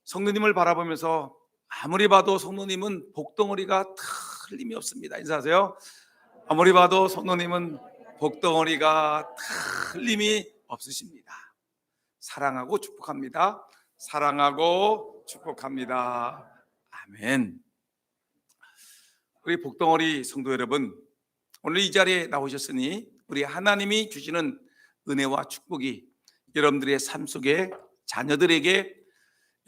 성도님을 바라보면서 아무리 봐도 성도님은 복덩어리가 틀림이 없습니다. 인사하세요. 아무리 봐도 성도님은 복덩어리가 틀림이 없으십니다. 사랑하고 축복합니다. 사랑하고 축복합니다. 아멘. 우리 복덩어리 성도 여러분, 오늘 이 자리에 나오셨으니 우리 하나님이 주시는 은혜와 축복이 여러분들의 삶 속에, 자녀들에게,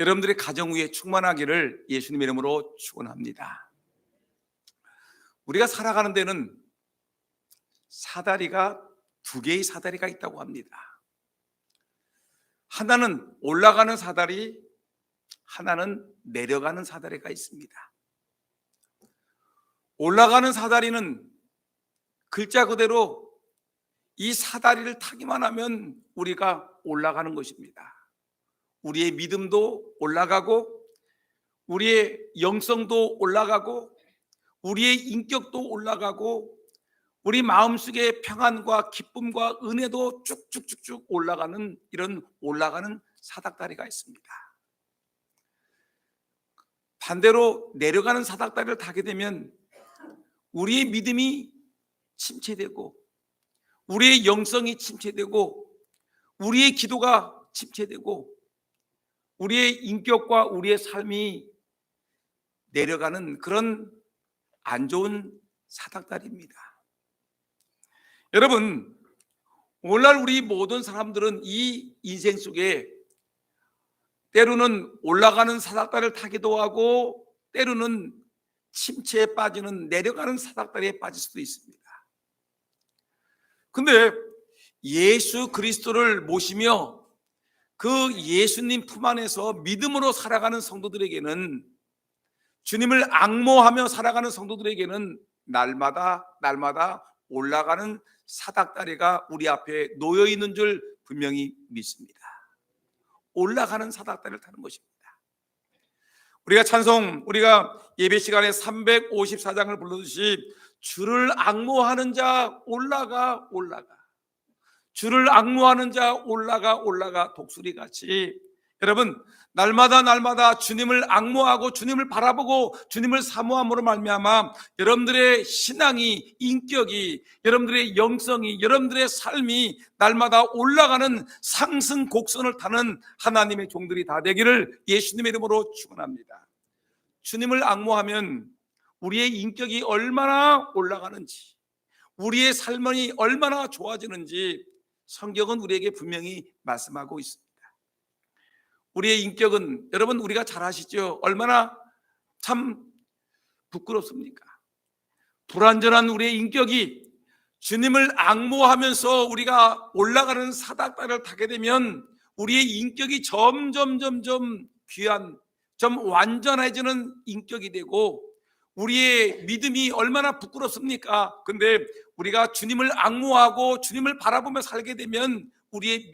여러분들의 가정 위에 충만하기를 예수님의 이름으로 축원합니다. 우리가 살아가는 데는 사다리가 두 개의 사다리가 있다고 합니다. 하나는 올라가는 사다리, 하나는 내려가는 사다리가 있습니다. 올라가는 사다리는 글자 그대로 이 사다리를 타기만 하면 우리가 올라가는 것입니다. 우리의 믿음도 올라가고, 우리의 영성도 올라가고, 우리의 인격도 올라가고, 우리 마음속의 평안과 기쁨과 은혜도 쭉쭉쭉쭉 올라가는, 이런 올라가는 사닥다리가 있습니다. 반대로 내려가는 사닥다리를 타게 되면 우리의 믿음이 침체되고, 우리의 영성이 침체되고, 우리의 기도가 침체되고, 우리의 인격과 우리의 삶이 내려가는 그런 안 좋은 사닥다리입니다. 여러분, 오늘날 우리 모든 사람들은 이 인생 속에 때로는 올라가는 사닥다리를 타기도 하고, 때로는 침체에 빠지는, 내려가는 사닥다리에 빠질 수도 있습니다. 근데 예수 그리스도를 모시며 그 예수님 품 안에서 믿음으로 살아가는 성도들에게는, 주님을 앙모하며 살아가는 성도들에게는 날마다 올라가는 사닥다리가 우리 앞에 놓여 있는 줄 분명히 믿습니다. 올라가는 사닥다리를 타는 것입니다. 우리가 예배 시간에 354장을 불러듯이 주를 앙모하는 자 올라가, 주를 앙모하는 자 올라가 독수리같이, 여러분, 날마다 주님을 앙모하고 주님을 바라보고 주님을 사모함으로 말미암아 여러분들의 신앙이, 인격이, 여러분들의 영성이, 여러분들의 삶이 날마다 올라가는 상승 곡선을 타는 하나님의 종들이 다 되기를 예수님의 이름으로 축원합니다. 주님을 앙모하면 우리의 인격이 얼마나 올라가는지, 우리의 삶이 얼마나 좋아지는지 성경은 우리에게 분명히 말씀하고 있습니다. 우리의 인격은, 여러분, 우리가 잘 아시죠? 얼마나 참 부끄럽습니까? 불완전한 우리의 인격이 주님을 앙모하면서 우리가 올라가는 사닥다리를 타게 되면 우리의 인격이 점점 귀한, 좀 완전해지는 인격이 되고, 우리의 믿음이 얼마나 부끄럽습니까? 근데 우리가 주님을 앙모하고 주님을 바라보며 살게 되면 우리의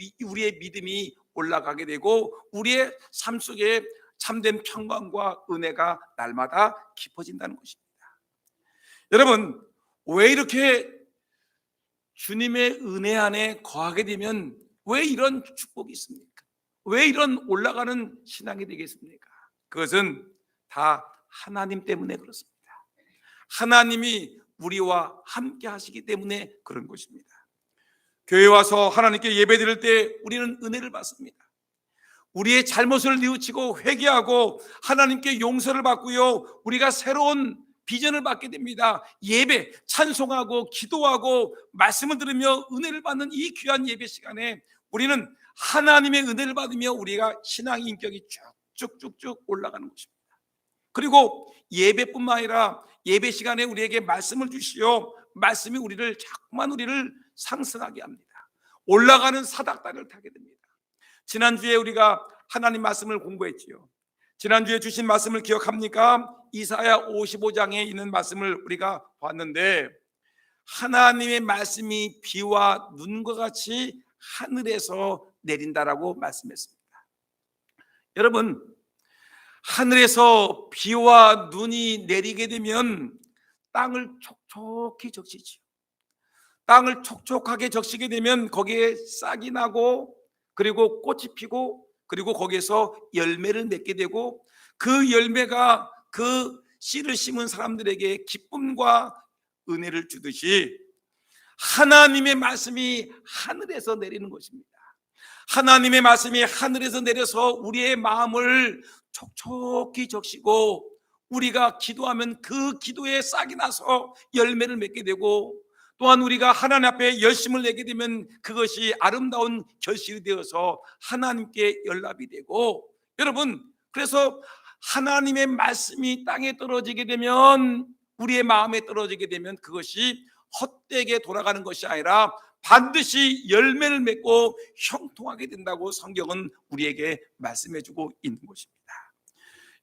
믿음이 올라가게 되고, 우리의 삶 속에 참된 평강과 은혜가 날마다 깊어진다는 것입니다. 여러분, 왜 이렇게 주님의 은혜 안에 거하게 되면 왜 이런 축복이 있습니까? 왜 이런 올라가는 신앙이 되겠습니까? 그것은 다 하나님 때문에 그렇습니다. 하나님이 우리와 함께 하시기 때문에 그런 것입니다. 교회 와서 하나님께 예배드릴 때 우리는 은혜를 받습니다. 우리의 잘못을 뉘우치고 회개하고 하나님께 용서를 받고요, 우리가 새로운 비전을 받게 됩니다. 예배, 찬송하고 기도하고 말씀을 들으며 은혜를 받는 이 귀한 예배 시간에 우리는 하나님의 은혜를 받으며 우리가 신앙 인격이 쭉쭉쭉쭉 올라가는 것입니다. 그리고 예배뿐만 아니라 예배 시간에 우리에게 말씀을 주시오, 말씀이 우리를 자꾸만 우리를 상승하게 합니다. 올라가는 사닥다리를 타게 됩니다. 지난주에 우리가 하나님 말씀을 공부했지요. 지난주에 주신 말씀을 기억합니까? 이사야 55장에 있는 말씀을 우리가 봤는데, 하나님의 말씀이 비와 눈과 같이 하늘에서 내린다라고 말씀했습니다. 여러분, 하늘에서 비와 눈이 내리게 되면 땅을 촉촉히 적시지요. 땅을 촉촉하게 적시게 되면 거기에 싹이 나고, 그리고 꽃이 피고, 그리고 거기에서 열매를 맺게 되고 그 열매가 그 씨를 심은 사람들에게 기쁨과 은혜를 주듯이 하나님의 말씀이 하늘에서 내리는 것입니다. 하나님의 말씀이 하늘에서 내려서 우리의 마음을 촉촉히 적시고 우리가 기도하면 그 기도에 싹이 나서 열매를 맺게 되고, 또한 우리가 하나님 앞에 열심을 내게 되면 그것이 아름다운 결실이 되어서 하나님께 연락이 되고, 여러분, 그래서 하나님의 말씀이 땅에 떨어지게 되면, 우리의 마음에 떨어지게 되면 그것이 헛되게 돌아가는 것이 아니라 반드시 열매를 맺고 형통하게 된다고 성경은 우리에게 말씀해 주고 있는 것입니다.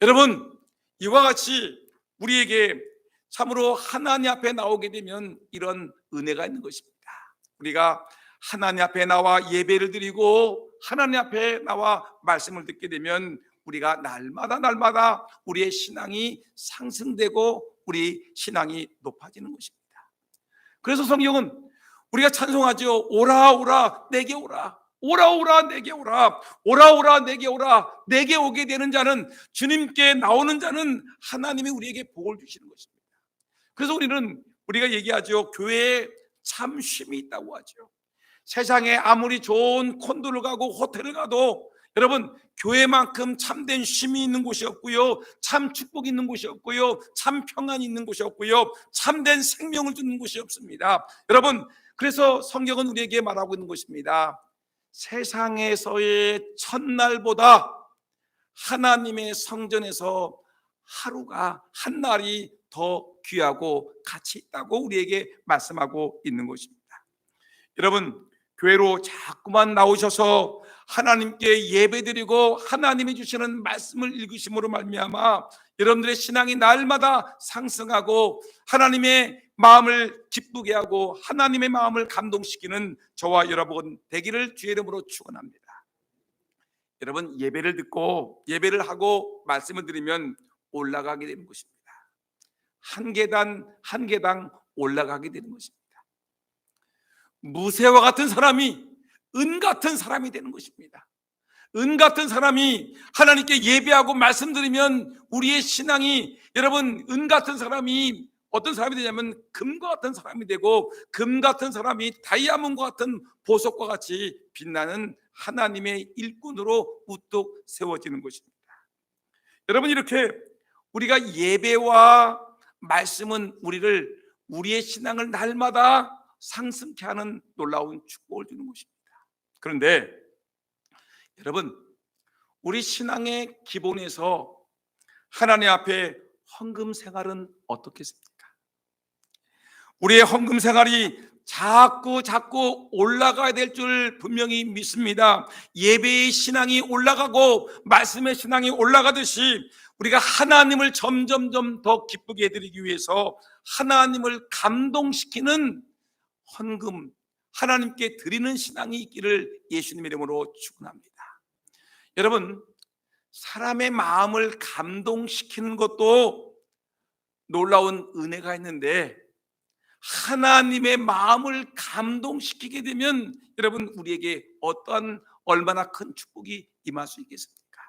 여러분, 이와 같이 우리에게 참으로 하나님 앞에 나오게 되면 이런 은혜가 있는 것입니다. 우리가 하나님 앞에 나와 예배를 드리고 하나님 앞에 나와 말씀을 듣게 되면 우리가 날마다 우리의 신앙이 상승되고 우리 신앙이 높아지는 것입니다. 그래서 성경은 우리가 찬송하죠. 오라 오라 내게 오라, 오라 오라 내게 오라, 오라 오라 내게 오라. 내게 오게 되는 자는, 주님께 나오는 자는 하나님이 우리에게 복을 주시는 것입니다. 그래서 우리가 얘기하죠. 교회에 참 쉼이 있다고 하죠. 세상에 아무리 좋은 콘도를 가고 호텔을 가도 여러분, 교회만큼 참된 쉼이 있는 곳이 없고요, 참 축복이 있는 곳이 없고요, 참 평안이 있는 곳이 없고요, 참된 생명을 주는 곳이 없습니다. 여러분, 그래서 성경은 우리에게 말하고 있는 것입니다. 세상에서의 첫날보다 하나님의 성전에서 하루가, 한 날이 더 귀하고 가치 있다고 우리에게 말씀하고 있는 것입니다. 여러분, 교회로 자꾸만 나오셔서 하나님께 예배드리고 하나님이 주시는 말씀을 읽으심으로 말미암아 여러분들의 신앙이 날마다 상승하고 하나님의 마음을 기쁘게 하고 하나님의 마음을 감동시키는 저와 여러분 되기를 주의 이름으로 축원합니다. 여러분, 예배를 듣고 예배를 하고 말씀을 드리면 올라가게 되는 것입니다. 한 계단 한 계단 올라가게 되는 것입니다. 무쇠와 같은 사람이 은 같은 사람이 되는 것입니다. 은 같은 사람이 하나님께 예배하고 말씀드리면 우리의 신앙이, 여러분, 은 같은 사람이 어떤 사람이 되냐면 금과 같은 사람이 되고, 금 같은 사람이 다이아몬드와 같은 보석과 같이 빛나는 하나님의 일꾼으로 우뚝 세워지는 것입니다. 여러분, 이렇게 우리가 예배와 말씀은 우리의 신앙을 날마다 상승케 하는 놀라운 축복을 주는 것입니다. 그런데 여러분, 우리 신앙의 기본에서 하나님 앞에 헌금 생활은 어떻겠습니까? 우리의 헌금 생활이 자꾸 올라가야 될 줄 분명히 믿습니다. 예배의 신앙이 올라가고 말씀의 신앙이 올라가듯이 우리가 하나님을 점점점 더 기쁘게 해드리기 위해서 하나님을 감동시키는 헌금, 하나님께 드리는 신앙이 있기를 예수님의 이름으로 축원합니다. 여러분, 사람의 마음을 감동시키는 것도 놀라운 은혜가 있는데 하나님의 마음을 감동시키게 되면 여러분, 우리에게 얼마나 큰 축복이 임할 수 있겠습니까?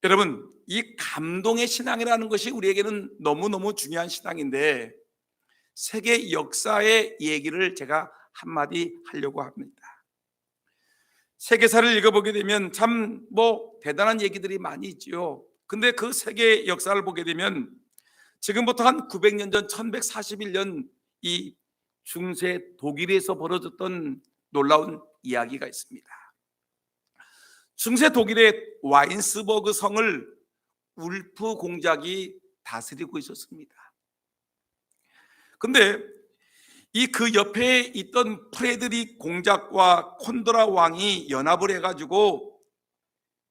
여러분, 이 감동의 신앙이라는 것이 우리에게는 너무너무 중요한 신앙인데 세계 역사의 얘기를 제가 한마디 하려고 합니다. 세계사를 읽어보게 되면 참 대단한 얘기들이 많이 있지요. 근데 그 세계 역사를 보게 되면 지금부터 한 900년 전 1141년 이 중세 독일에서 벌어졌던 놀라운 이야기가 있습니다. 중세 독일의 와인스버그 성을 울프 공작이 다스리고 있었습니다. 근데 그 옆에 있던 프레드릭 공작과 콘도라 왕이 연합을 해가지고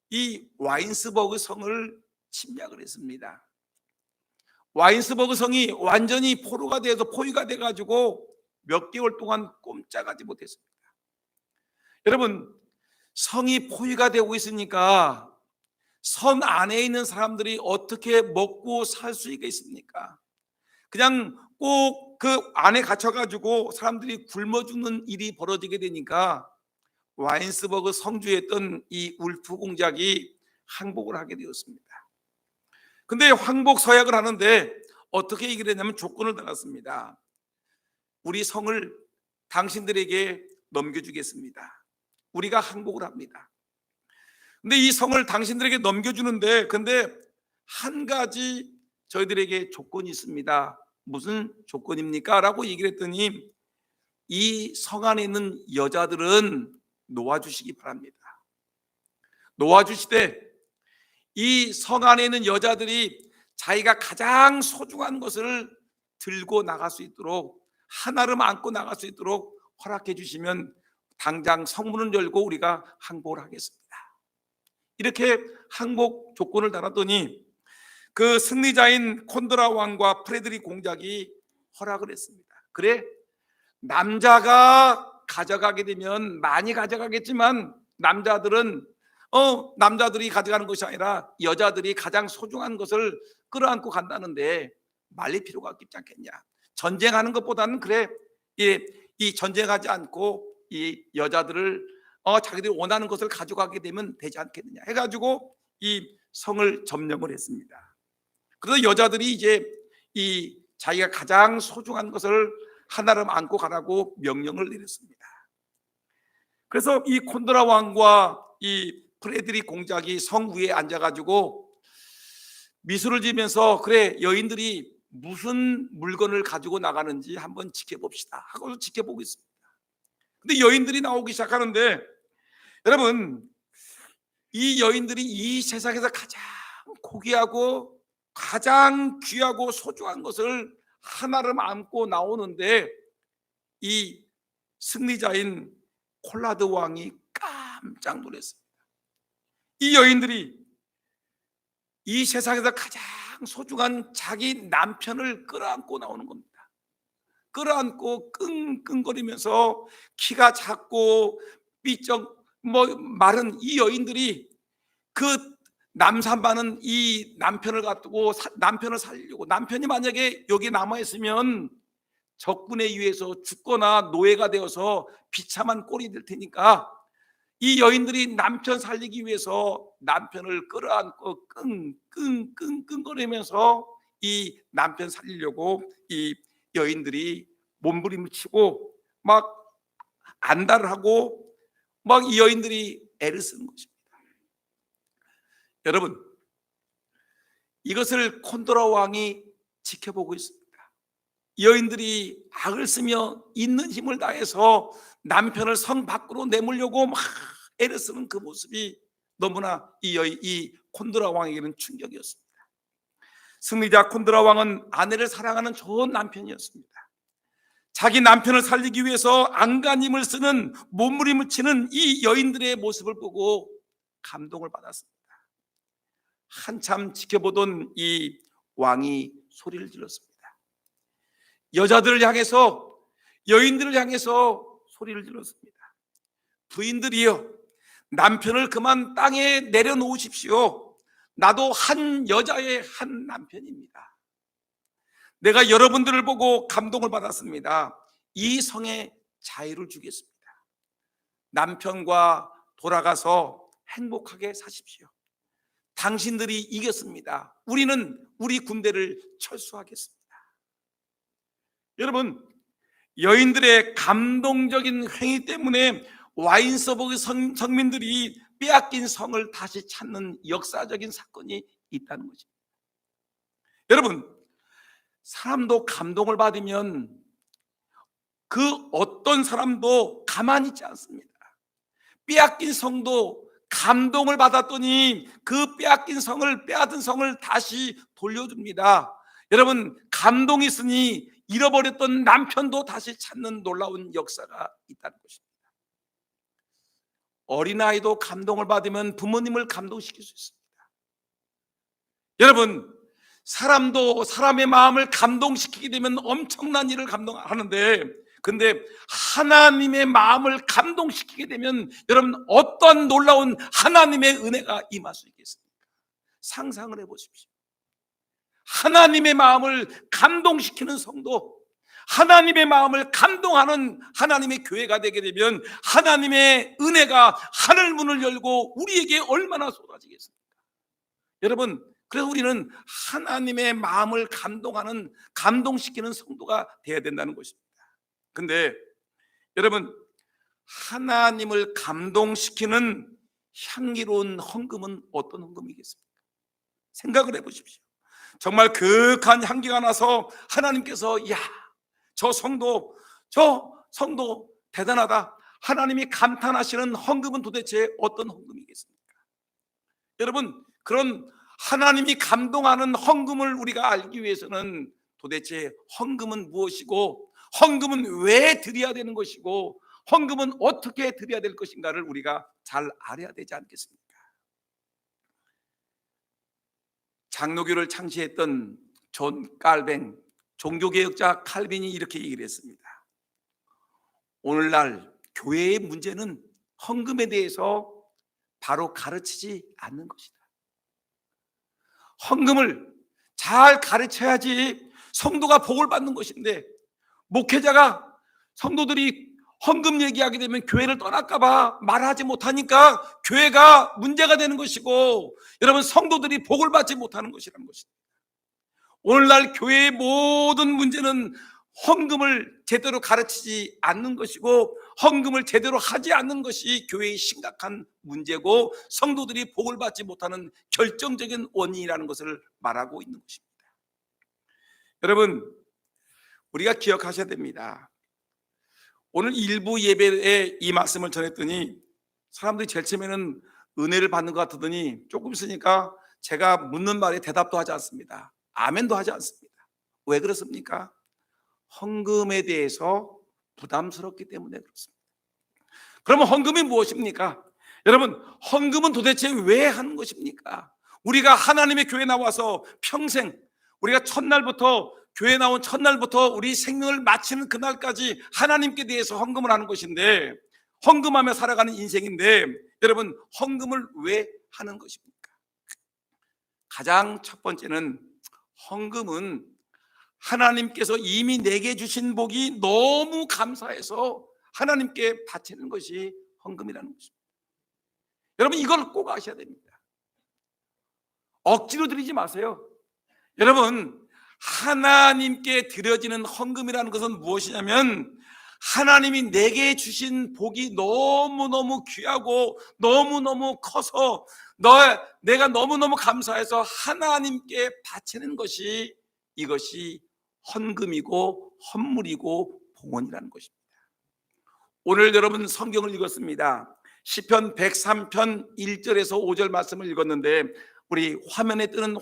이 와인스버그 성을 침략을 했습니다. 와인스버그 성이 완전히 포위가 돼가지고 몇 개월 동안 꼼짝하지 못했습니다. 여러분, 성이 포위가 되고 있으니까 성 안에 있는 사람들이 어떻게 먹고 살 수 있겠습니까? 그냥 꼭 그 안에 갇혀가지고 사람들이 굶어 죽는 일이 벌어지게 되니까 와인스버그 성주였던 이 울프 공작이 항복을 하게 되었습니다. 근데 항복 서약을 하는데 어떻게 얘기를 했냐면 조건을 달았습니다. 우리 성을 당신들에게 넘겨주겠습니다. 우리가 항복을 합니다. 근데 이 성을 당신들에게 넘겨주는데 근데 한 가지 저희들에게 조건이 있습니다. 무슨 조건입니까? 라고 얘기를 했더니 이 성 안에 있는 여자들은 놓아주시기 바랍니다. 놓아주시되 이 성 안에 있는 여자들이 자기가 가장 소중한 것을 들고 나갈 수 있도록 하나를 안고 나갈 수 있도록 허락해 주시면 당장 성문을 열고 우리가 항복을 하겠습니다. 이렇게 항복 조건을 달았더니 그 승리자인 콘드라 왕과 프레드릭 공작이 허락을 했습니다. 그래, 남자가 가져가게 되면 많이 가져가겠지만 남자들이 가져가는 것이 아니라 여자들이 가장 소중한 것을 끌어안고 간다는데 말릴 필요가 없지 않겠냐. 전쟁하는 것보다는 그래, 이 전쟁하지 않고 이 여자들을 자기들이 원하는 것을 가져가게 되면 되지 않겠느냐 해가지고 이 성을 점령을 했습니다. 그래서 여자들이 이제 이 자기가 가장 소중한 것을 하나를 안고 가라고 명령을 내렸습니다. 그래서 이 콘드라 왕과 이 프레드릭 공작이 성 위에 앉아가지고 미소를 지으면서 그래, 여인들이 무슨 물건을 가지고 나가는지 한번 지켜봅시다 하고 지켜보고 있습니다. 근데 여인들이 나오기 시작하는데 여러분, 이 여인들이 이 세상에서 가장 고귀하고 가장 귀하고 소중한 것을 하나를 안고 나오는데 이 승리자인 콜라드 왕이 깜짝 놀랐습니다. 이 여인들이 이 세상에서 가장 소중한 자기 남편을 끌어안고 나오는 겁니다. 끌어안고 끙끙거리면서 키가 작고 삐쩍 마른 이 여인들이 그 남산반은 이 남편을 갖고 남편을 살리려고, 남편이 만약에 여기 남아있으면 적군에 의해서 죽거나 노예가 되어서 비참한 꼴이 될 테니까 이 여인들이 남편 살리기 위해서 남편을 끌어안고 끙끙끙끙거리면서 이 남편 살리려고 이 여인들이 몸부림을 치고 막 안달을 하고 막 이 여인들이 애를 쓰는 것입니다. 여러분, 이것을 콘드라 왕이 지켜보고 있습니다. 여인들이 악을 쓰며 있는 힘을 다해서 남편을 성 밖으로 내몰려고 막 애를 쓰는 그 모습이 너무나 이 콘드라 왕에게는 충격이었습니다. 승리자 콘드라 왕은 아내를 사랑하는 좋은 남편이었습니다. 자기 남편을 살리기 위해서 안간힘을 쓰는 몸부림을 치는 이 여인들의 모습을 보고 감동을 받았습니다. 한참 지켜보던 이 왕이 소리를 질렀습니다. 여자들을 향해서, 여인들을 향해서 소리를 질렀습니다. 부인들이여, 남편을 그만 땅에 내려놓으십시오. 나도 한 여자의 한 남편입니다. 내가 여러분들을 보고 감동을 받았습니다. 이 성에 자유를 주겠습니다. 남편과 돌아가서 행복하게 사십시오. 당신들이 이겼습니다. 우리는 우리 군대를 철수하겠습니다. 여러분, 여인들의 감동적인 행위 때문에 와인서버그 성민들이 빼앗긴 성을 다시 찾는 역사적인 사건이 있다는 것입니다. 여러분, 사람도 감동을 받으면 그 어떤 사람도 가만히 있지 않습니다. 빼앗긴 성도 감동을 받았더니 그 빼앗긴 성을, 빼앗은 성을 다시 돌려줍니다. 여러분, 감동이 있으니 잃어버렸던 남편도 다시 찾는 놀라운 역사가 있다는 것입니다. 어린아이도 감동을 받으면 부모님을 감동시킬 수 있습니다. 여러분, 사람도 사람의 마음을 감동시키게 되면 엄청난 일을 감동하는데, 근데 하나님의 마음을 감동시키게 되면 여러분, 어떤 놀라운 하나님의 은혜가 임할 수 있겠습니까? 상상을 해보십시오. 하나님의 마음을 감동시키는 성도, 하나님의 마음을 감동하는 하나님의 교회가 되게 되면 하나님의 은혜가 하늘 문을 열고 우리에게 얼마나 쏟아지겠습니까? 여러분, 그래서 우리는 하나님의 마음을 감동하는, 감동시키는 성도가 되어야 된다는 것입니다. 근데 여러분, 하나님을 감동시키는 향기로운 헌금은 어떤 헌금이겠습니까? 생각을 해보십시오. 정말 그윽한 향기가 나서 하나님께서 야, 저 성도 대단하다, 하나님이 감탄하시는 헌금은 도대체 어떤 헌금이겠습니까? 여러분, 그런 하나님이 감동하는 헌금을 우리가 알기 위해서는 도대체 헌금은 무엇이고, 헌금은 왜 드려야 되는 것이고, 헌금은 어떻게 드려야 될 것인가를 우리가 잘 알아야 되지 않겠습니까? 장로교를 창시했던 존 칼빈, 종교개혁자 칼빈이 이렇게 얘기를 했습니다. 오늘날 교회의 문제는 헌금에 대해서 바로 가르치지 않는 것이다. 헌금을 잘 가르쳐야지 성도가 복을 받는 것인데, 목회자가 성도들이 헌금 얘기하게 되면 교회를 떠날까 봐 말하지 못하니까 교회가 문제가 되는 것이고, 여러분, 성도들이 복을 받지 못하는 것이라는 것입니다. 오늘날 교회의 모든 문제는 헌금을 제대로 가르치지 않는 것이고, 헌금을 제대로 하지 않는 것이 교회의 심각한 문제고, 성도들이 복을 받지 못하는 결정적인 원인이라는 것을 말하고 있는 것입니다. 여러분, 우리가 기억하셔야 됩니다. 오늘 일부 예배에 이 말씀을 전했더니 사람들이 제일 처음에는 은혜를 받는 것 같더니 조금 있으니까 제가 묻는 말에 대답도 하지 않습니다. 아멘도 하지 않습니다. 왜 그렇습니까? 헌금에 대해서 부담스럽기 때문에 그렇습니다. 그러면 헌금이 무엇입니까? 여러분, 헌금은 도대체 왜 하는 것입니까? 우리가 하나님의 교회에 나와서 평생, 우리가 교회 나온 첫날부터 우리 생명을 마치는 그날까지 하나님께 대해서 헌금을 하는 것인데, 헌금하며 살아가는 인생인데, 여러분, 헌금을 왜 하는 것입니까? 가장 첫 번째는, 헌금은 하나님께서 이미 내게 주신 복이 너무 감사해서 하나님께 바치는 것이 헌금이라는 것입니다. 여러분, 이걸 꼭 아셔야 됩니다. 억지로 드리지 마세요. 여러분, 하나님께 드려지는 헌금이라는 것은 무엇이냐면, 하나님이 내게 주신 복이 너무너무 귀하고 너무너무 커서 내가 너무너무 감사해서 하나님께 바치는 것이, 이것이 헌금이고 헌물이고 봉헌이라는 것입니다. 오늘 여러분 성경을 읽었습니다. 시편 103편 1절에서 5절 말씀을 읽었는데, 우리 화면에 뜨는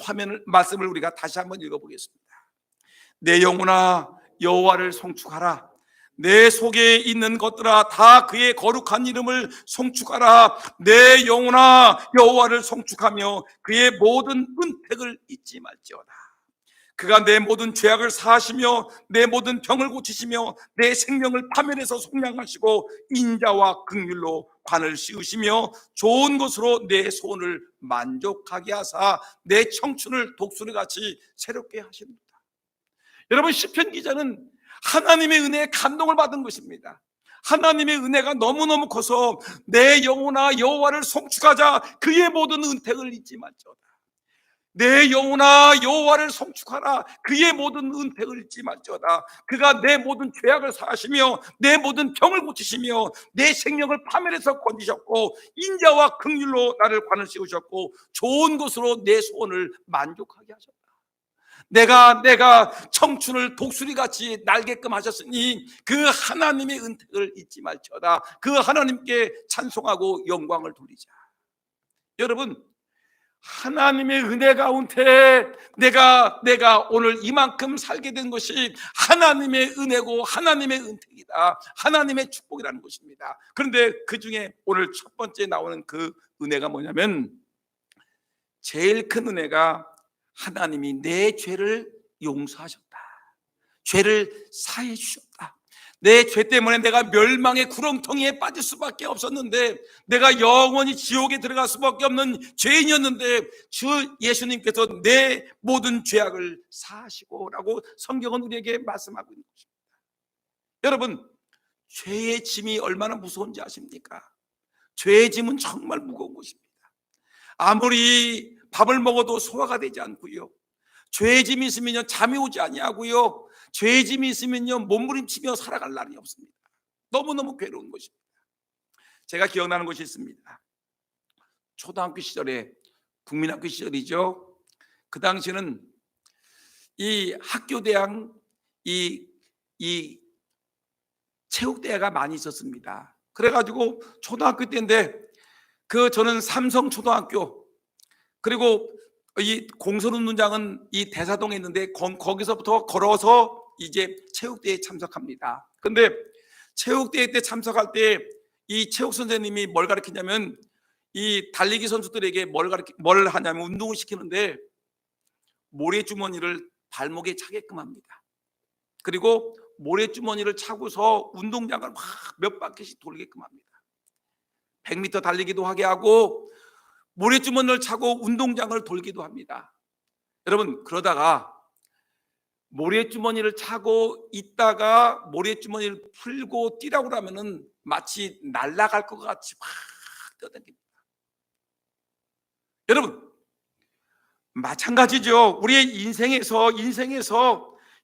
말씀을 우리가 다시 한번 읽어보겠습니다. 내 영혼아 여호와를 송축하라. 내 속에 있는 것들아 다 그의 거룩한 이름을 송축하라. 내 영혼아 여호와를 송축하며 그의 모든 은택을 잊지 말지어다. 그가 내 모든 죄악을 사하시며 내 모든 병을 고치시며 내 생명을 파멸해서 속량하시고 인자와 긍휼로 관을 씌우시며 좋은 것으로 내 소원을 만족하게 하사 내 청춘을 독수리같이 새롭게 하십니다. 여러분, 시편 기자는 하나님의 은혜에 감동을 받은 것입니다. 하나님의 은혜가 너무너무 커서 내 영혼아 여호와를 송축하자. 그의 모든 은택을 잊지 말지어다. 내 영혼아 여호와를 송축하라. 그의 모든 은택을 잊지 말지어다. 그가 내 모든 죄악을 사하시며 내 모든 병을 고치시며 내 생명을 파멸해서 건지셨고 인자와 긍휼로 나를 관을 씌우셨고 좋은 것으로 내 소원을 만족하게 하셨다. 내가 청춘을 독수리같이 날게끔 하셨으니 그 하나님의 은택을 잊지 말지어다. 그 하나님께 찬송하고 영광을 돌리자. 여러분, 하나님의 은혜 가운데 내가 오늘 이만큼 살게 된 것이 하나님의 은혜고 하나님의 은택이다. 하나님의 축복이라는 것입니다. 그런데 그 중에 오늘 첫 번째 나오는 그 은혜가 뭐냐면, 제일 큰 은혜가 하나님이 내 죄를 용서하셨다. 죄를 사해 주셨다. 내 죄 때문에 내가 멸망의 구렁텅이에 빠질 수밖에 없었는데, 내가 영원히 지옥에 들어갈 수밖에 없는 죄인이었는데 주 예수님께서 내 모든 죄악을 사하시고 라고 성경은 우리에게 말씀하고 있는 것입니다. 여러분, 죄의 짐이 얼마나 무서운지 아십니까? 죄의 짐은 정말 무거운 것입니다. 아무리 밥을 먹어도 소화가 되지 않고요, 죄의 짐이 있으면요 잠이 오지 아니하고요, 죄의 짐이 있으면요 몸부림치며 살아갈 날이 없습니다. 너무너무 괴로운 것입니다. 제가 기억나는 것이 있습니다. 초등학교 시절에, 국민학교 시절이죠. 그 당시에는 이 학교 대항 이 체육대회가 많이 있었습니다. 그래가지고 초등학교 때인데 저는 삼성초등학교, 그리고 이 공설운동장은 이 대사동에 있는데 거기서부터 걸어서 이제 체육대회에 참석합니다. 근데 체육대회 때 참석할 때 이 체육 선생님이 뭘 가르치냐면, 이 달리기 선수들에게 뭘 하냐면 운동을 시키는데 모래주머니를 발목에 차게끔 합니다. 그리고 모래주머니를 차고서 운동장을 막 몇 바퀴씩 돌게끔 합니다. 100m 달리기도 하게 하고 모래주머니를 차고 운동장을 돌기도 합니다. 여러분, 그러다가 모래주머니를 차고 있다가 모래주머니를 풀고 뛰라고 하면은 마치 날아갈 것 같이 막 뛰어다닙니다. 여러분, 마찬가지죠. 우리의 인생에서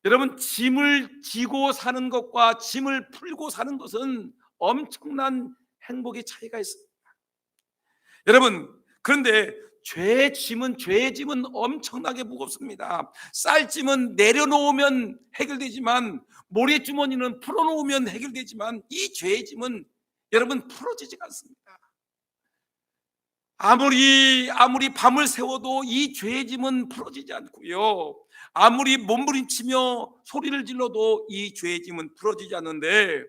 여러분, 짐을 지고 사는 것과 짐을 풀고 사는 것은 엄청난 행복의 차이가 있습니다. 여러분, 그런데 죄의 짐은 엄청나게 무겁습니다. 쌀짐은 내려놓으면 해결되지만, 모래주머니는 풀어놓으면 해결되지만, 이 죄의 짐은 여러분 풀어지지가 않습니다. 아무리 밤을 새워도 이 죄의 짐은 풀어지지 않고요, 아무리 몸부림치며 소리를 질러도 이 죄의 짐은 풀어지지 않는데,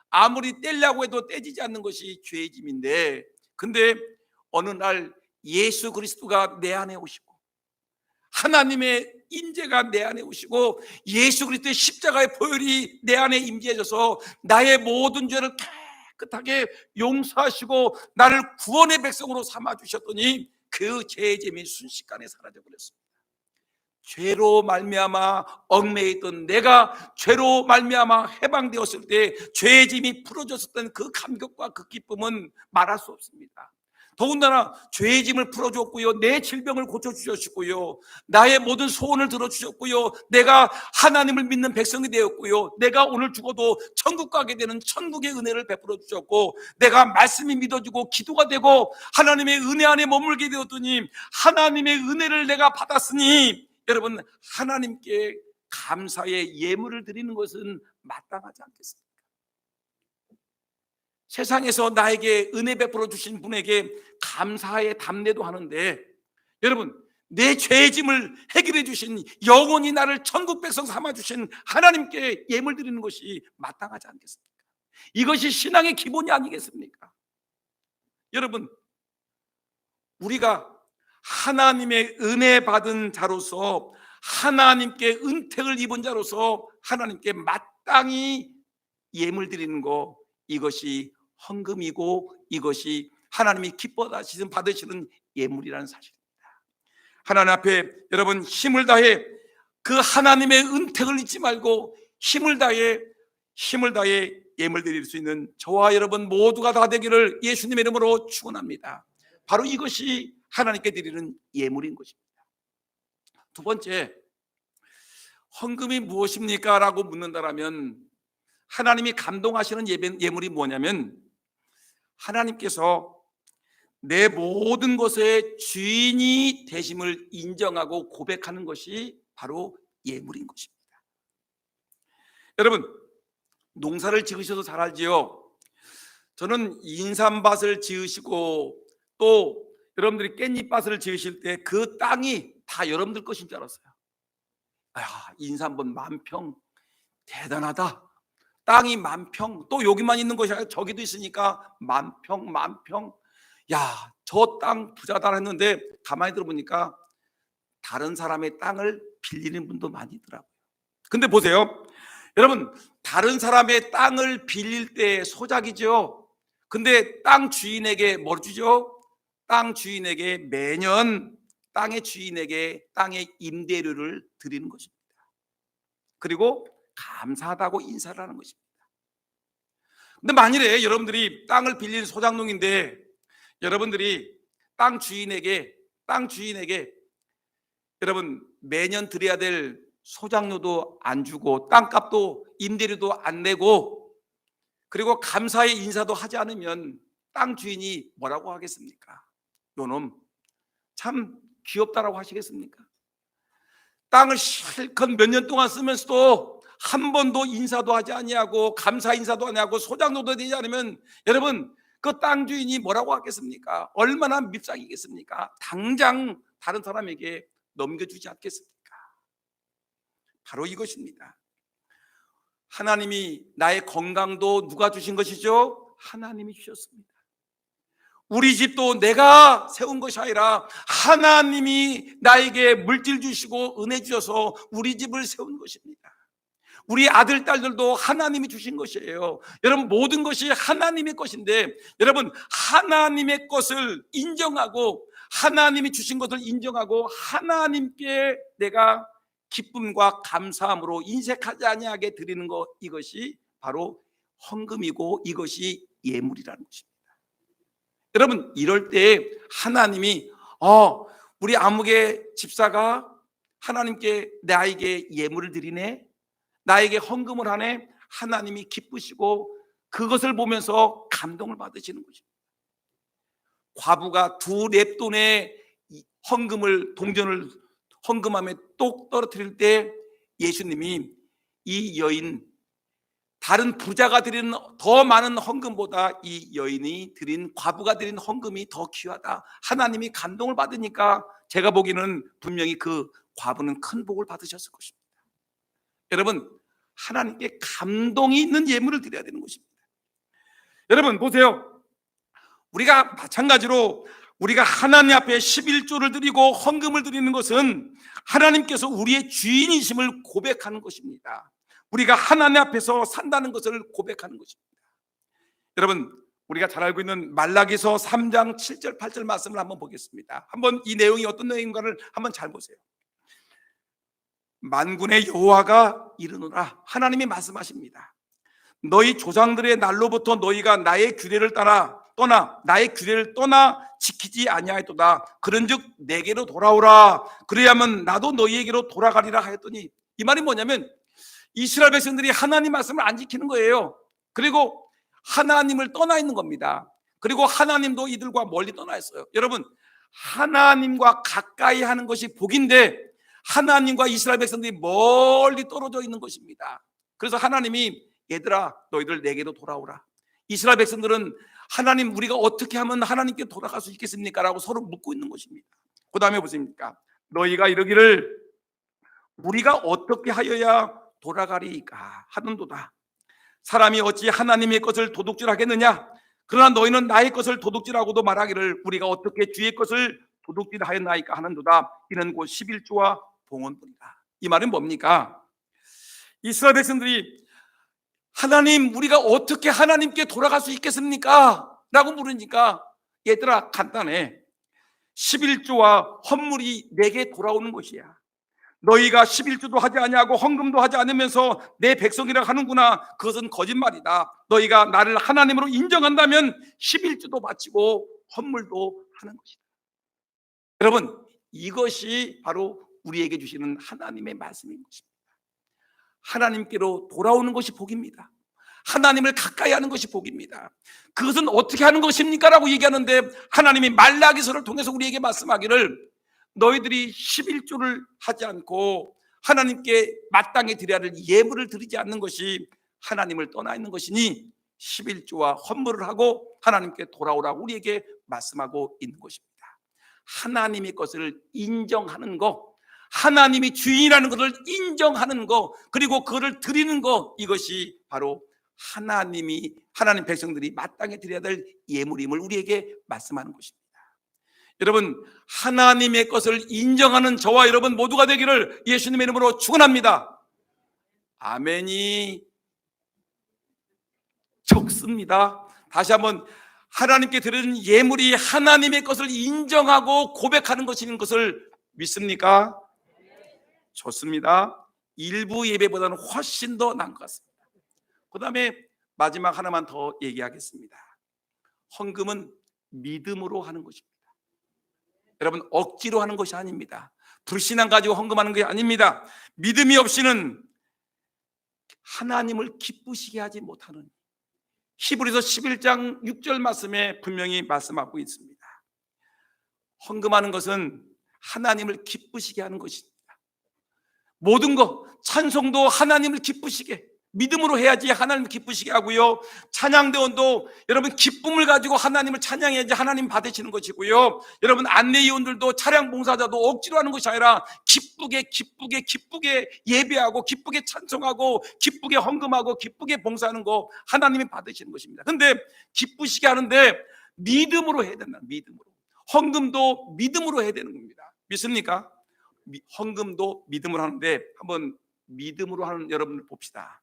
아무리 떼려고 해도 떼지지 않는 것이 죄의 짐인데, 근데 어느 날 예수 그리스도가 내 안에 오시고 하나님의 임재가 내 안에 오시고 예수 그리스도의 십자가의 보혈이 내 안에 임재해져서 나의 모든 죄를 깨끗하게 용서하시고 나를 구원의 백성으로 삼아주셨더니 그 죄의 짐이 순식간에 사라져버렸습니다. 죄로 말미암아 얽매여 있던 내가 죄로 말미암아 해방되었을 때 죄의 짐이 풀어졌었던 그 감격과 그 기쁨은 말할 수 없습니다. 더군다나 죄의 짐을 풀어줬고요, 내 질병을 고쳐주셨고요, 나의 모든 소원을 들어주셨고요, 내가 하나님을 믿는 백성이 되었고요, 내가 오늘 죽어도 천국 가게 되는 천국의 은혜를 베풀어 주셨고, 내가 말씀이 믿어지고 기도가 되고 하나님의 은혜 안에 머물게 되었더니 하나님의 은혜를 내가 받았으니, 여러분, 하나님께 감사의 예물을 드리는 것은 마땅하지 않겠습니까? 세상에서 나에게 은혜 베풀어 주신 분에게 감사의 답례도 하는데, 여러분, 내 죄의 짐을 해결해 주신, 영원히 나를 천국 백성 삼아 주신 하나님께 예물 드리는 것이 마땅하지 않겠습니까? 이것이 신앙의 기본이 아니겠습니까? 여러분, 우리가 하나님의 은혜 받은 자로서, 하나님께 은택을 입은 자로서 하나님께 마땅히 예물 드리는 것, 이것이 헌금이고 이것이 하나님이 기뻐하시는 받으시는 예물이라는 사실입니다. 하나님 앞에 여러분 힘을 다해 그 하나님의 은택을 잊지 말고 힘을 다해 예물 드릴 수 있는 저와 여러분 모두가 다 되기를 예수님의 이름으로 축원합니다. 바로 이것이 하나님께 드리는 예물인 것입니다. 두 번째, 헌금이 무엇입니까? 라고 묻는다라면 하나님이 감동하시는 예물이 뭐냐면, 하나님께서 내 모든 것의 주인이 되심을 인정하고 고백하는 것이 바로 예물인 것입니다. 여러분, 농사를 지으셔도 잘 알지요. 저는 인삼밭을 지으시고 또 여러분들이 깻잎밭을 지으실 때 그 땅이 다 여러분들 것인 줄 알았어요. 인삼밭 10,000평 대단하다. 땅이 10,000평, 또 여기만 있는 것이 아니라 저기도 있으니까 10,000평. 야, 저 땅 부자다 했는데 가만히 들어보니까 다른 사람의 땅을 빌리는 분도 많이 있더라고요. 근데 보세요, 여러분, 다른 사람의 땅을 빌릴 때 소작이죠. 근데 땅 주인에게 뭘 주죠? 땅 주인에게 매년 땅의 주인에게 땅의 임대료를 드리는 것입니다. 그리고 감사하다고 인사를 하는 것입니다. 근데 만일에 여러분들이 땅을 빌린 소장농인데 여러분들이 땅 주인에게 여러분 매년 드려야 될 소장료도 안 주고 땅값도 임대료도 안 내고 그리고 감사의 인사도 하지 않으면 땅 주인이 뭐라고 하겠습니까? 요놈 참 귀엽다라고 하시겠습니까? 땅을 실컷 몇 년 동안 쓰면서도 한 번도 인사도 하지 아니하고 감사 인사도 안 하고 소장료도 되지 않으면 여러분 그 땅 주인이 뭐라고 하겠습니까? 얼마나 밉상이겠습니까? 당장 다른 사람에게 넘겨주지 않겠습니까? 바로 이것입니다. 하나님이 나의 건강도 누가 주신 것이죠? 하나님이 주셨습니다. 우리 집도 내가 세운 것이 아니라 하나님이 나에게 물질 주시고 은혜 주셔서 우리 집을 세운 것입니다. 우리 아들, 딸들도 하나님이 주신 것이에요. 여러분 모든 것이 하나님의 것인데 여러분 하나님의 것을 인정하고 하나님이 주신 것을 인정하고 하나님께 내가 기쁨과 감사함으로 인색하지 아니하게 드리는 것, 이것이 바로 헌금이고 이것이 예물이라는 것입니다. 여러분 이럴 때 하나님이 우리 아무개 집사가 하나님께 나에게 예물을 드리네, 나에게 헌금을 하네, 하나님이 기쁘시고 그것을 보면서 감동을 받으시는 것입니다. 과부가 2렙돈의 헌금을 동전을 헌금함에 똑 떨어뜨릴 때 예수님이 이 여인 다른 부자가 드리는 더 많은 헌금보다 이 여인이 드린 과부가 드린 헌금이 더 귀하다, 하나님이 감동을 받으니까 제가 보기에는 분명히 그 과부는 큰 복을 받으셨을 것입니다. 여러분 하나님께 감동이 있는 예물을 드려야 되는 것입니다. 여러분 보세요, 우리가 마찬가지로 우리가 하나님 앞에 11조를 드리고 헌금을 드리는 것은 하나님께서 우리의 주인이심을 고백하는 것입니다. 우리가 하나님 앞에서 산다는 것을 고백하는 것입니다. 여러분 우리가 잘 알고 있는 말라기서 3장 7절 8절 말씀을 한번 보겠습니다. 한번 이 내용이 어떤 내용인가를 한번 잘 보세요. 만군의 여호와가 이르노라, 하나님이 말씀하십니다. 너희 조상들의 날로부터 너희가 나의 규례를 떠나 나의 규례를 떠나 지키지 아니하였도다. 그런즉 내게로 돌아오라, 그래야만 나도 너희에게로 돌아가리라 하였더니, 이 말이 뭐냐면 이스라엘 백성들이 하나님 말씀을 안 지키는 거예요. 그리고 하나님을 떠나 있는 겁니다. 그리고 하나님도 이들과 멀리 떠나 있어요. 여러분 하나님과 가까이 하는 것이 복인데 하나님과 이스라엘 백성들이 멀리 떨어져 있는 것입니다. 그래서 하나님이 얘들아 너희들 내게로 돌아오라. 이스라엘 백성들은 하나님 우리가 어떻게 하면 하나님께 돌아갈 수 있겠습니까? 라고 서로 묻고 있는 것입니다. 그 다음에 보십니까? 너희가 이러기를 우리가 어떻게 하여야 돌아가리까 하는도다. 사람이 어찌 하나님의 것을 도둑질하겠느냐? 그러나 너희는 나의 것을 도둑질하고도 말하기를 우리가 어떻게 주의 것을 도둑질하였나이까 하는도다. 이는 곧 11조와 봉헌뿐이다. 이 말은 뭡니까? 이스라엘 백성들이 하나님 우리가 어떻게 하나님께 돌아갈 수 있겠습니까? 라고 물으니까 얘들아 간단해. 11조와 헌물이 내게 돌아오는 것이야. 너희가 11조도 하지 아니하고 헌금도 하지 않으면서 내 백성이라 하는구나. 그것은 거짓말이다. 너희가 나를 하나님으로 인정한다면 11조도 바치고 헌물도 하는 것이다. 여러분 이것이 바로 우리에게 주시는 하나님의 말씀인 것입니다. 하나님께로 돌아오는 것이 복입니다. 하나님을 가까이 하는 것이 복입니다. 그것은 어떻게 하는 것입니까? 라고 얘기하는데 하나님이 말라기서를 통해서 우리에게 말씀하기를 너희들이 11조를 하지 않고 하나님께 마땅히 드려야 할 예물을 드리지 않는 것이 하나님을 떠나 있는 것이니 11조와 헌물을 하고 하나님께 돌아오라고 우리에게 말씀하고 있는 것입니다. 하나님의 것을 인정하는 것, 하나님이 주인이라는 것을 인정하는 것, 그리고 그것을 드리는 것, 이것이 바로 하나님 백성들이 마땅히 드려야 될 예물임을 우리에게 말씀하는 것입니다. 여러분 하나님의 것을 인정하는 저와 여러분 모두가 되기를 예수님의 이름으로 축원합니다. 아멘이 적습니다. 다시 한번 하나님께 드리는 예물이 하나님의 것을 인정하고 고백하는 것인 것을 믿습니까? 좋습니다. 일부 예배보다는 훨씬 더 나은 것 같습니다. 그 다음에 마지막 하나만 더 얘기하겠습니다. 헌금은 믿음으로 하는 것입니다. 여러분, 억지로 하는 것이 아닙니다. 불신앙 가지고 헌금하는 게 아닙니다. 믿음이 없이는 하나님을 기쁘시게 하지 못하는, 히브리서 11장 6절 말씀에 분명히 말씀하고 있습니다. 헌금하는 것은 하나님을 기쁘시게 하는 것입니다. 모든 것, 찬송도 하나님을 기쁘시게, 믿음으로 해야지 하나님을 기쁘시게 하고요. 찬양대원도 여러분 기쁨을 가지고 하나님을 찬양해야지 하나님 받으시는 것이고요. 여러분 안내위원들도 차량 봉사자도 억지로 하는 것이 아니라 기쁘게 예배하고 기쁘게 찬송하고 기쁘게 헌금하고 기쁘게 봉사하는 거 하나님이 받으시는 것입니다. 그런데 기쁘시게 하는데 믿음으로 해야 된다. 믿음으로. 헌금도 믿음으로 해야 되는 겁니다. 믿습니까? 헌금도 믿음으로 하는데 한번 믿음으로 하는 여러분을 봅시다.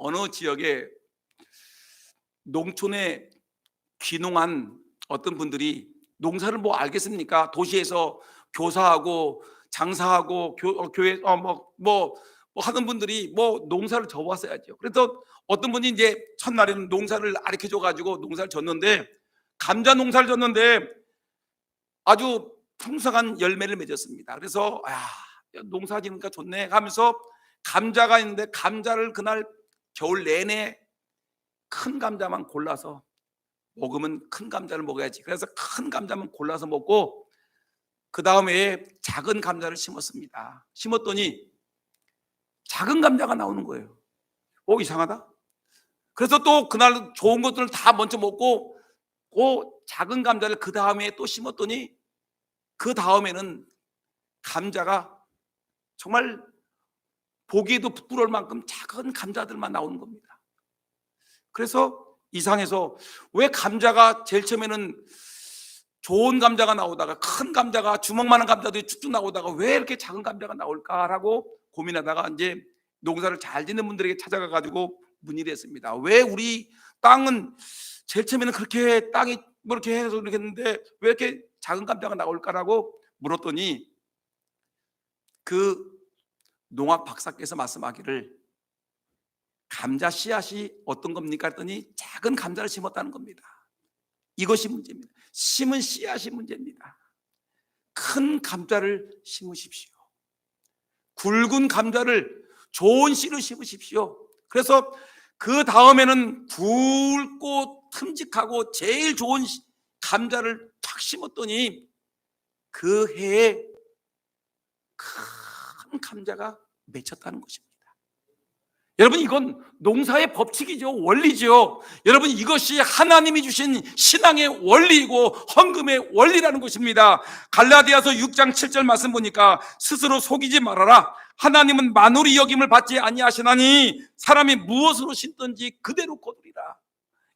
어느 지역에 농촌에 귀농한 어떤 분들이 농사를 뭐 알겠습니까? 도시에서 교사하고 장사하고 교회 뭐 하는 분들이 뭐 농사를 접었어야죠. 그래서 어떤 분이 이제 첫날에는 농사를 가르쳐줘 가지고 농사를 졌는데 감자 농사를 졌는데 아주 풍성한 열매를 맺었습니다. 그래서 농사 지니까 좋네 하면서 감자가 있는데 감자를 그날 겨울 내내 큰 감자만 골라서 먹으면 큰 감자를 먹어야지. 그래서 큰 감자만 골라서 먹고 그 다음에 작은 감자를 심었습니다. 심었더니 작은 감자가 나오는 거예요. 이상하다. 그래서 또 그날 좋은 것들을 다 먼저 먹고 그 작은 감자를 그 다음에 또 심었더니 그 다음에는 감자가 정말 보기에도 부끄러울 만큼 작은 감자들만 나오는 겁니다. 그래서 이상해서 왜 감자가 제일 처음에는 좋은 감자가 나오다가 큰 감자가 주먹만한 감자들이 쭉쭉 나오다가 왜 이렇게 작은 감자가 나올까라고 고민하다가 이제 농사를 잘 짓는 분들에게 찾아가 가지고 문의를 했습니다. 왜 우리 땅은 제일 처음에는 그렇게 땅이 뭐 이렇게 해서 그렇게 했는데 왜 이렇게 작은 감자가 나올까라고 물었더니 그 농학 박사께서 말씀하기를 감자 씨앗이 어떤 겁니까? 했더니 작은 감자를 심었다는 겁니다. 이것이 문제입니다. 심은 씨앗이 문제입니다. 큰 감자를 심으십시오. 굵은 감자를 좋은 씨를 심으십시오. 그래서 그 다음에는 굵고 큼직하고 제일 좋은 감자를 탁 심었더니 그 해에 큰 감자가 맺혔다는 것입니다. 여러분, 이건 농사의 법칙이죠. 원리죠. 여러분, 이것이 하나님이 주신 신앙의 원리이고 헌금의 원리라는 것입니다. 갈라디아서 6장 7절 말씀 보니까 스스로 속이지 말아라. 하나님은 만홀히 여김을 받지 아니하시나니 사람이 무엇으로 심든지 그대로 거두리라.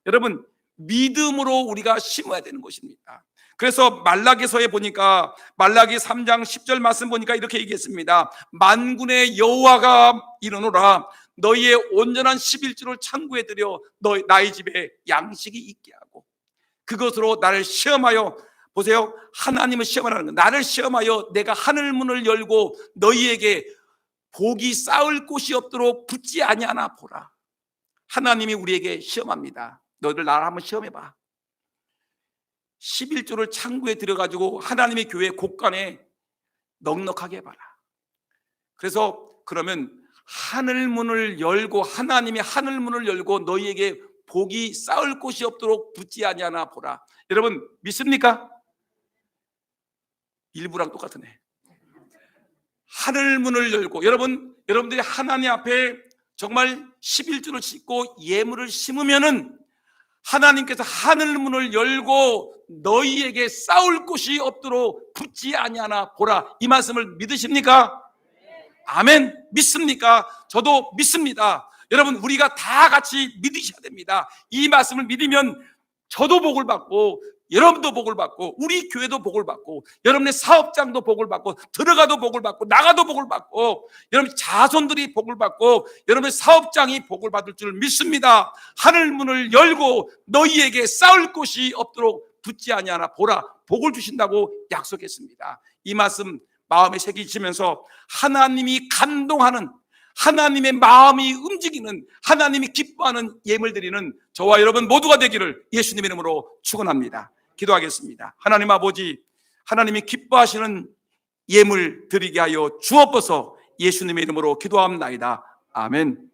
여러분, 믿음으로 우리가 심어야 되는 것입니다. 그래서 말라기서에 보니까 말라기 3장 10절 말씀 보니까 이렇게 얘기했습니다. 만군의 여호와가 이르노라. 너희의 온전한 11조를 창고에 들여 나의 집에 양식이 있게 하고 그것으로 나를 시험하여, 보세요, 하나님을 시험하라는 거, 나를 시험하여 내가 하늘 문을 열고 너희에게 복이 쌓을 곳이 없도록 붙지 아니하나 보라. 하나님이 우리에게 시험합니다. 너희들 나를 한번 시험해봐. 11조를 창고에 들여가지고 하나님의 교회 곳간에 넉넉하게 해봐라. 그래서 그러면 하늘문을 열고, 하나님이 하늘문을 열고 너희에게 복이 쌓을 곳이 없도록 붙지 아니하나 보라. 여러분, 믿습니까? 일부랑 똑같으네. 하늘문을 열고, 여러분들이 하나님 앞에 정말 11조를 짓고 예물을 심으면은 하나님께서 하늘문을 열고 너희에게 쌓을 곳이 없도록 붙지 아니하나 보라. 이 말씀을 믿으십니까? 아멘. 믿습니까? 저도 믿습니다. 여러분, 우리가 다 같이 믿으셔야 됩니다. 이 말씀을 믿으면 저도 복을 받고 여러분도 복을 받고 우리 교회도 복을 받고 여러분의 사업장도 복을 받고 들어가도 복을 받고 나가도 복을 받고 여러분 자손들이 복을 받고 여러분의 사업장이 복을 받을 줄 믿습니다. 하늘문을 열고 너희에게 쌓을 곳이 없도록 붙지 아니하나 보라. 복을 주신다고 약속했습니다. 이 말씀 마음에 새기시면서 하나님이 감동하는, 하나님의 마음이 움직이는, 하나님이 기뻐하는 예물 드리는 저와 여러분 모두가 되기를 예수님의 이름으로 축원합니다. 기도하겠습니다. 하나님 아버지, 하나님이 기뻐하시는 예물 드리게 하여 주옵소서. 예수님의 이름으로 기도합나이다. 아멘.